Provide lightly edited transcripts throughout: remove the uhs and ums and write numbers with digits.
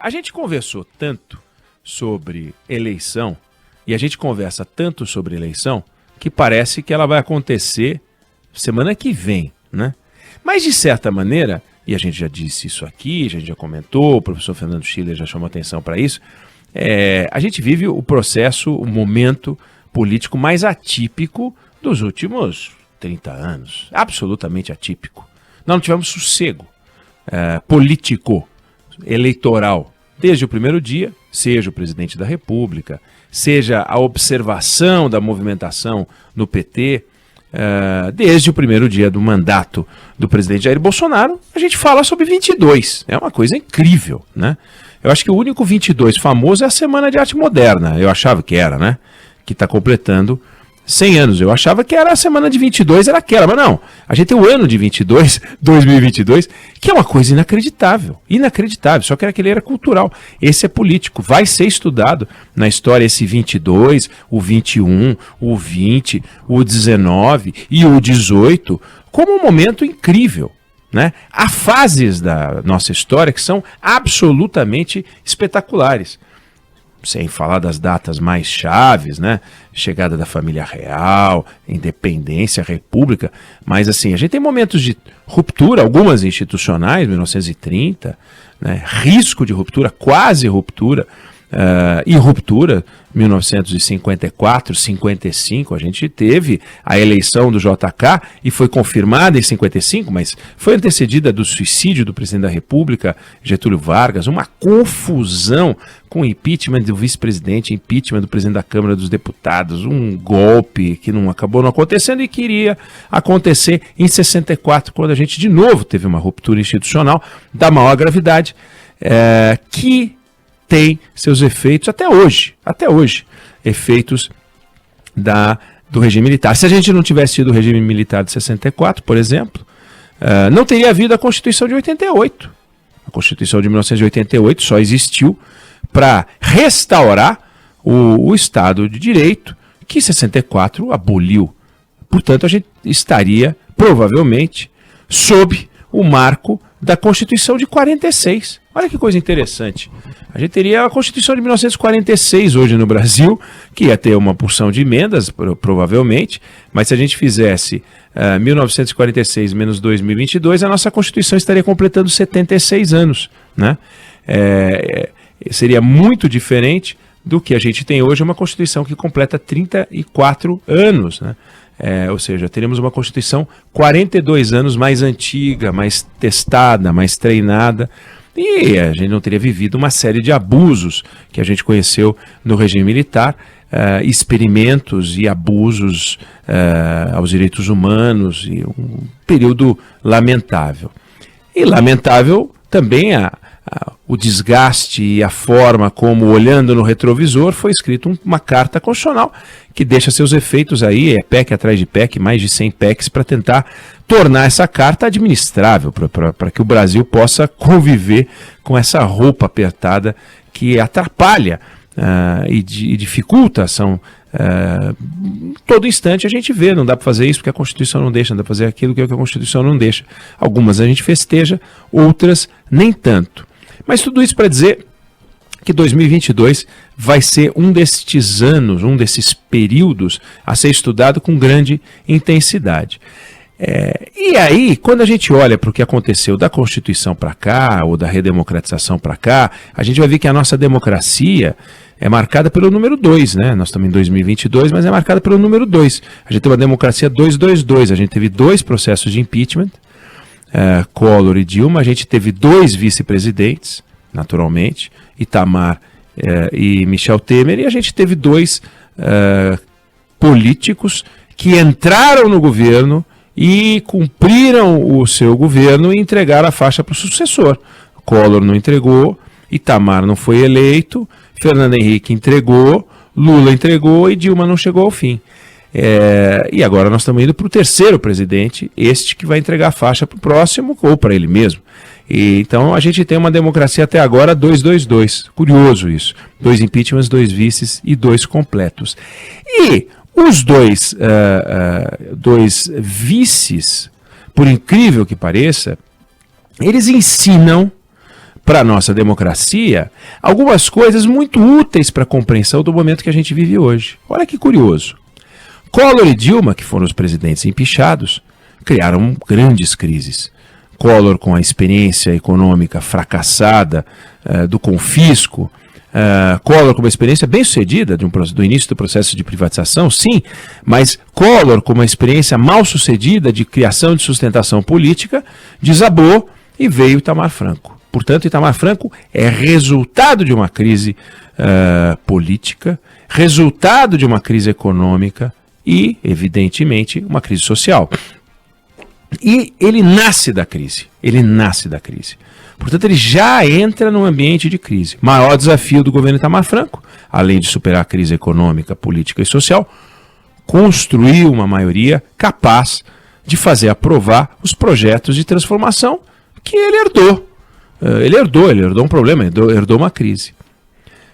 A gente conversou tanto sobre eleição, e a gente conversa tanto sobre eleição, que parece que ela vai acontecer semana que vem, né? Mas, de certa maneira, e a gente já disse isso aqui, a gente já comentou, o professor Fernando Schiller já chamou atenção para isso, a gente vive o processo, o momento político mais atípico dos últimos 30 anos. Absolutamente atípico. Nós não tivemos sossego político, eleitoral, desde o primeiro dia, seja o presidente da República, seja a observação da movimentação no PT, desde o primeiro dia do mandato do presidente Jair Bolsonaro, a gente fala sobre 22. É uma coisa incrível, né? Eu acho que o único 22 famoso é a Semana de Arte Moderna. Eu achava que era, né? Que está completando 100 anos. Eu achava que era a semana de 22, era aquela, mas não. A gente tem o ano de 22, 2022, que é uma coisa inacreditável. Inacreditável, só que aquele era cultural. Esse é político, vai ser estudado na história esse 22, o 21, o 20, o 19 e o 18, como um momento incrível, né? Há fases da nossa história que são absolutamente espetaculares. Sem falar das datas mais chaves, né? Chegada da família real, independência, república. Mas assim, a gente tem momentos de ruptura, algumas institucionais, 1930, né? Risco de ruptura, quase ruptura, e ruptura, 1954, 55, a gente teve a eleição do JK e foi confirmada em 55, mas foi antecedida do suicídio do presidente da República, Getúlio Vargas, uma confusão com impeachment do vice-presidente, impeachment do presidente da Câmara dos Deputados, um golpe que acabou não acontecendo e que iria acontecer em 64, quando a gente de novo teve uma ruptura institucional da maior gravidade, que tem seus efeitos até hoje, efeitos do regime militar. Se a gente não tivesse tido o regime militar de 64, por exemplo, não teria havido a Constituição de 88. A Constituição de 1988 só existiu para restaurar o Estado de Direito, que 64 aboliu. Portanto, a gente estaria, provavelmente, sob o marco da Constituição de 46. Olha que coisa interessante. A gente teria a Constituição de 1946 hoje no Brasil, que ia ter uma porção de emendas, provavelmente, mas se a gente fizesse 1946 menos 2022, a nossa Constituição estaria completando 76 anos, né? Seria muito diferente do que a gente tem hoje, uma Constituição que completa 34 anos, né? Ou seja, teríamos uma Constituição 42 anos mais antiga, mais testada, mais treinada, e a gente não teria vivido uma série de abusos que a gente conheceu no regime militar, experimentos e abusos aos direitos humanos, e um período lamentável. E lamentável também o desgaste e a forma como, olhando no retrovisor, foi escrito uma carta constitucional que deixa seus efeitos aí, PEC atrás de PEC, mais de 100 PECs, para tentar tornar essa carta administrável, para que o Brasil possa conviver com essa roupa apertada que atrapalha e dificulta a ação. Todo instante a gente vê, não dá para fazer isso porque a Constituição não deixa, não dá para fazer aquilo que a Constituição não deixa. Algumas a gente festeja, outras nem tanto. Mas tudo isso para dizer que 2022 vai ser um destes anos, um desses períodos a ser estudado com grande intensidade. E aí, quando a gente olha para o que aconteceu da Constituição para cá, ou da redemocratização para cá, a gente vai ver que a nossa democracia é marcada pelo número 2, né? Nós estamos em 2022, mas é marcada pelo número 2. A gente tem uma democracia 222, a gente teve 2 processos de impeachment, Collor e Dilma, a gente teve 2 vice-presidentes, naturalmente, Itamar e Michel Temer, e a gente teve 2 políticos que entraram no governo e cumpriram o seu governo e entregaram a faixa para o sucessor. Collor não entregou, Itamar não foi eleito, Fernando Henrique entregou, Lula entregou e Dilma não chegou ao fim. E agora nós estamos indo para o terceiro presidente, este que vai entregar a faixa para o próximo ou para ele mesmo. Então a gente tem uma democracia até agora 2-2-2. Curioso isso. 2 impeachments, 2 vices e 2 completos. E os dois vices, por incrível que pareça, eles ensinam para a nossa democracia algumas coisas muito úteis para a compreensão do momento que a gente vive hoje. Olha que curioso. Collor e Dilma, que foram os presidentes empichados, criaram grandes crises. Collor com a experiência econômica fracassada do confisco, Collor com uma experiência bem sucedida do início do processo de privatização, sim, mas Collor com uma experiência mal sucedida de criação de sustentação política, desabou e veio Itamar Franco. Portanto, Itamar Franco é resultado de uma crise política, resultado de uma crise econômica e, evidentemente, uma crise social. E ele nasce da crise. Portanto, ele já entra num ambiente de crise. Maior desafio do governo Itamar Franco, além de superar a crise econômica, política e social, construir uma maioria capaz de fazer aprovar os projetos de transformação que ele herdou. Ele herdou um problema, herdou uma crise.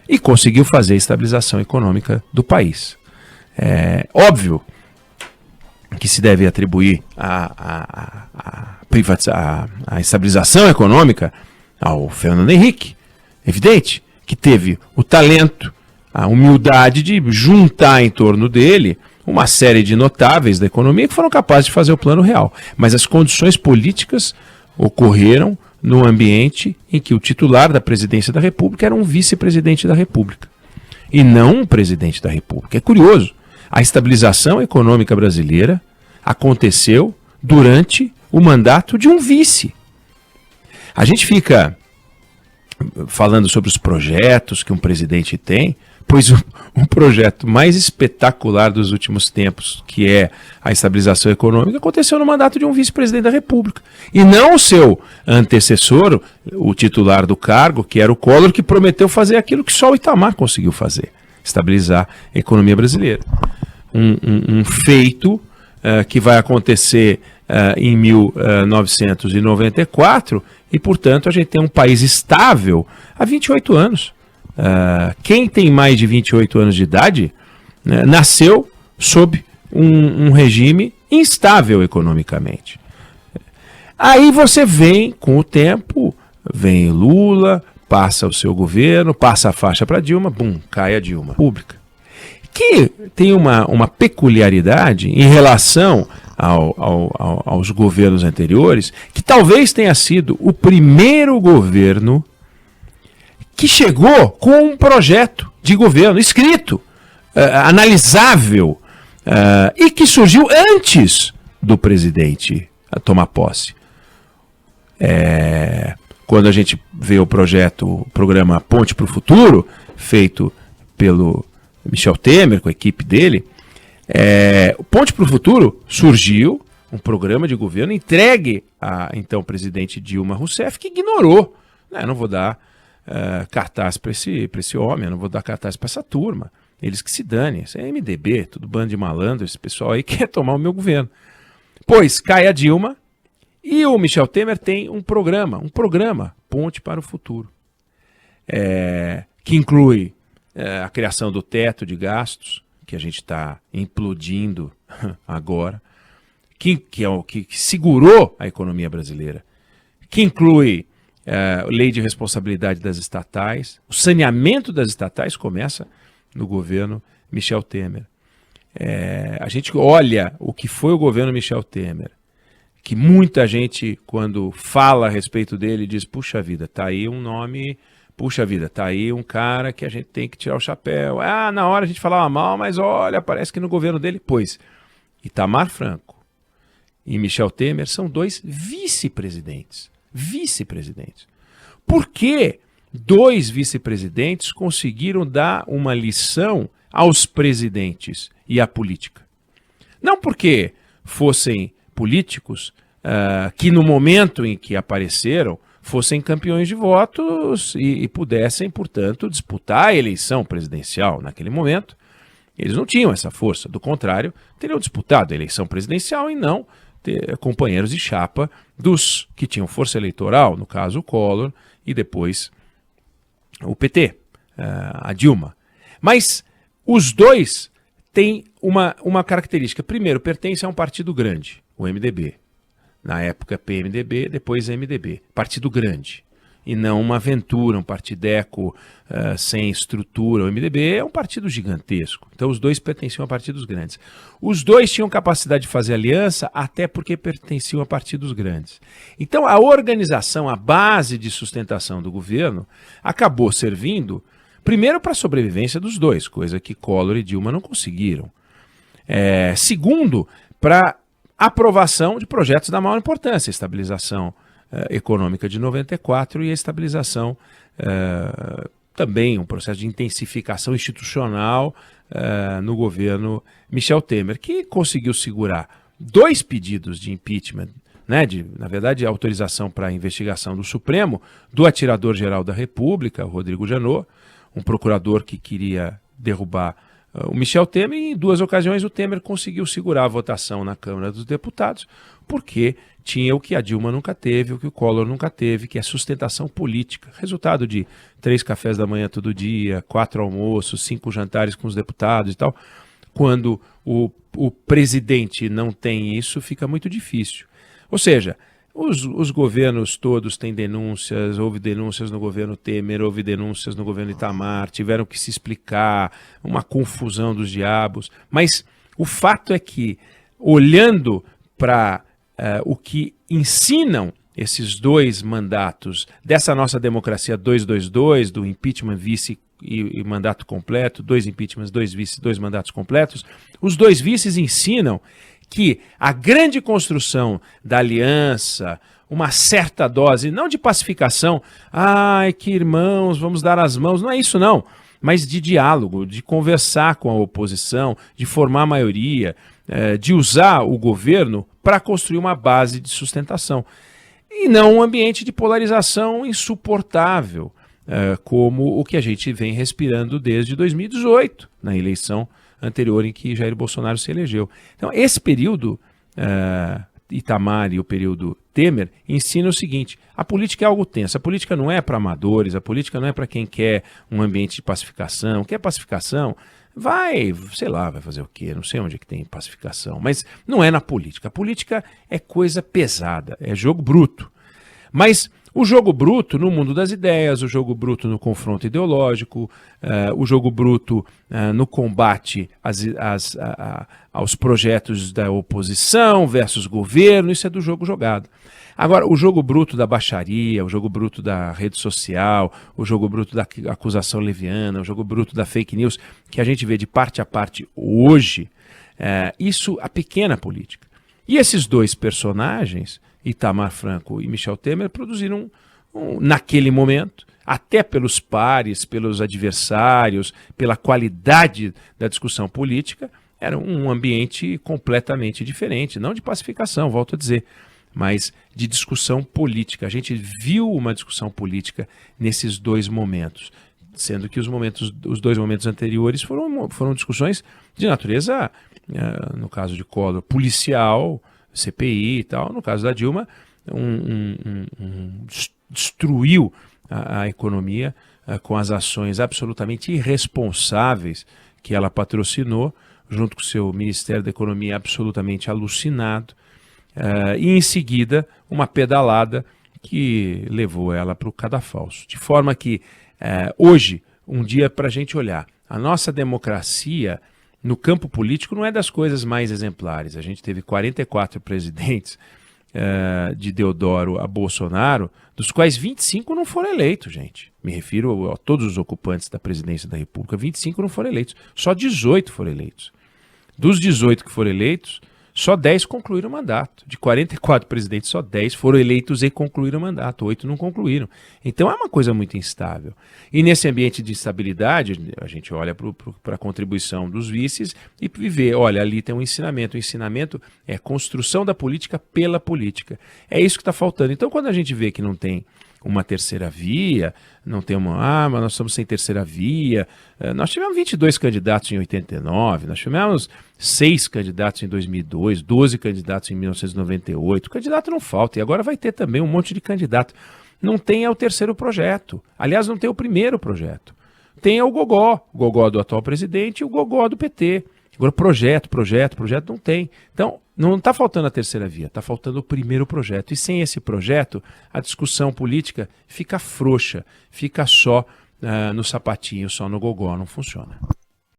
E conseguiu fazer a estabilização econômica do país. É óbvio que se deve atribuir a estabilização econômica ao Fernando Henrique. Evidente que teve o talento, a humildade de juntar em torno dele uma série de notáveis da economia que foram capazes de fazer o plano real. Mas as condições políticas ocorreram num ambiente em que o titular da presidência da República era um vice-presidente da República e não um presidente da República. É curioso. A estabilização econômica brasileira aconteceu durante o mandato de um vice. A gente fica falando sobre os projetos que um presidente tem, pois o projeto mais espetacular dos últimos tempos, que é a estabilização econômica, aconteceu no mandato de um vice-presidente da República. E não o seu antecessor, o titular do cargo, que era o Collor, que prometeu fazer aquilo que só o Itamar conseguiu fazer, estabilizar a economia brasileira. Um feito que vai acontecer em 1994 e, portanto, a gente tem um país estável há 28 anos. Quem tem mais de 28 anos de idade nasceu sob um regime instável economicamente. Aí você vem, com o tempo, vem Lula, passa o seu governo, passa a faixa para Dilma, cai a Dilma. Pública. Que tem uma peculiaridade em relação aos governos anteriores, que talvez tenha sido o primeiro governo que chegou com um projeto de governo escrito, analisável, e que surgiu antes do presidente tomar posse. Quando a gente vê o programa Ponte para o Futuro, feito pelo Michel Temer, com a equipe dele, o Ponte para o Futuro surgiu, um programa de governo entregue a então presidente Dilma Rousseff, que ignorou. Eu não vou dar cartaz para esse homem, eu não vou dar cartaz para essa turma. Eles que se danem, isso é MDB, tudo bando de malandro, esse pessoal aí quer tomar o meu governo. Pois cai a Dilma e o Michel Temer tem um programa Ponte para o Futuro, que inclui a criação do teto de gastos, que a gente está implodindo agora, que é o que segurou a economia brasileira, que inclui lei de responsabilidade das estatais. O saneamento das estatais começa no governo Michel Temer. A gente olha o que foi o governo Michel Temer, que muita gente, quando fala a respeito dele, diz, puxa vida, tá aí um nome, puxa vida, tá aí um cara que a gente tem que tirar o chapéu. Na hora a gente falava mal, mas olha, parece que no governo dele, pois, Itamar Franco e Michel Temer são dois vice-presidentes. Por que dois vice-presidentes conseguiram dar uma lição aos presidentes e à política? Não porque fossem políticos que no momento em que apareceram fossem campeões de votos e pudessem, portanto, disputar a eleição presidencial naquele momento. Eles não tinham essa força, do contrário, teriam disputado a eleição presidencial e não ter companheiros de chapa dos que tinham força eleitoral, no caso o Collor e depois o PT, a Dilma. Mas os dois têm uma característica. Primeiro, pertencem a um partido grande, o MDB. Na época PMDB, depois MDB. Partido grande. e não uma aventura, um partideco sem estrutura. O MDB é um partido gigantesco, então os dois pertenciam a partidos grandes. Os dois tinham capacidade de fazer aliança, até porque pertenciam a partidos grandes. Então a organização, a base de sustentação do governo, acabou servindo, primeiro, para a sobrevivência dos dois, coisa que Collor e Dilma não conseguiram. Segundo, para aprovação de projetos da maior importância, a estabilização econômica de 94 e a estabilização, também um processo de intensificação institucional no governo Michel Temer, que conseguiu segurar 2 pedidos de impeachment, né, na verdade, autorização para a investigação do Supremo, do atirador-geral da República, o Rodrigo Janot, um procurador que queria derrubar o Michel Temer, e em 2 ocasiões o Temer conseguiu segurar a votação na Câmara dos Deputados, porque tinha o que a Dilma nunca teve, o que o Collor nunca teve, que é sustentação política. Resultado de 3 cafés da manhã todo dia, 4 almoços, 5 jantares com os deputados e tal. Quando o presidente não tem isso, fica muito difícil. Ou seja, os governos todos têm denúncias, houve denúncias no governo Temer, houve denúncias no governo Itamar, tiveram que se explicar, uma confusão dos diabos, mas o fato é que, olhando para o que ensinam esses 2 mandatos dessa nossa democracia 222, do impeachment, vice e mandato completo, 2 impeachments, 2 vices, 2 mandatos completos, os 2 vices ensinam que a grande construção da aliança, uma certa dose, não de pacificação, ai que irmãos, vamos dar as mãos, não é isso não, mas de diálogo, de conversar com a oposição, de formar maioria, de usar o governo para construir uma base de sustentação. E não um ambiente de polarização insuportável, como o que a gente vem respirando desde 2018, na eleição anterior em que Jair Bolsonaro se elegeu. Então, esse período, Itamar e o período Temer, ensina o seguinte: a política é algo tenso, a política não é para amadores, a política não é para quem quer um ambiente de pacificação. Quer pacificação? Vai, sei lá, vai fazer o quê? Não sei onde é que tem pacificação, mas não é na política. A política é coisa pesada, é jogo bruto. Mas o jogo bruto no mundo das ideias, o jogo bruto no confronto ideológico, o jogo bruto no combate aos projetos da oposição versus governo, isso é do jogo jogado. Agora, o jogo bruto da baixaria, o jogo bruto da rede social, o jogo bruto da acusação leviana, o jogo bruto da fake news, que a gente vê de parte a parte hoje, isso a pequena política. E esses 2 personagens, Itamar Franco e Michel Temer, produziram, naquele momento, até pelos pares, pelos adversários, pela qualidade da discussão política, era um ambiente completamente diferente, não de pacificação, volto a dizer, mas de discussão política. A gente viu uma discussão política nesses 2 momentos, sendo que os 2 momentos anteriores foram discussões de natureza, no caso de Collor, policial, CPI e tal. No caso da Dilma, destruiu a economia com as ações absolutamente irresponsáveis que ela patrocinou, junto com o seu Ministério da Economia absolutamente alucinado, e em seguida uma pedalada que levou ela para o cadafalso. De forma que hoje, um dia para a gente olhar, a nossa democracia no campo político não é das coisas mais exemplares. A gente teve 44 presidentes, de Deodoro a Bolsonaro, dos quais 25 não foram eleitos, gente. Me refiro a todos os ocupantes da presidência da República. 25 não foram eleitos, só 18 foram eleitos. Dos 18 que foram eleitos, só 10 concluíram o mandato. De 44 presidentes, só 10 foram eleitos e concluíram o mandato. 8 não concluíram. Então é uma coisa muito instável. E nesse ambiente de instabilidade, a gente olha para a contribuição dos vices e vê, olha, ali tem um ensinamento. O ensinamento é construção da política pela política. É isso que está faltando. Então quando a gente vê que não tem uma terceira via, não tem mas nós estamos sem terceira via. Nós tivemos 22 candidatos em 89, nós tivemos 6 candidatos em 2002, 12 candidatos em 1998. O candidato não falta, e agora vai ter também um monte de candidato. Não tem o terceiro projeto. Aliás, não tem o primeiro projeto. Tem o gogó do atual presidente e o gogó do PT. Agora, projeto não tem. Então, não está faltando a terceira via, está faltando o primeiro projeto. E sem esse projeto, a discussão política fica frouxa, fica só no sapatinho, só no gogó, não funciona.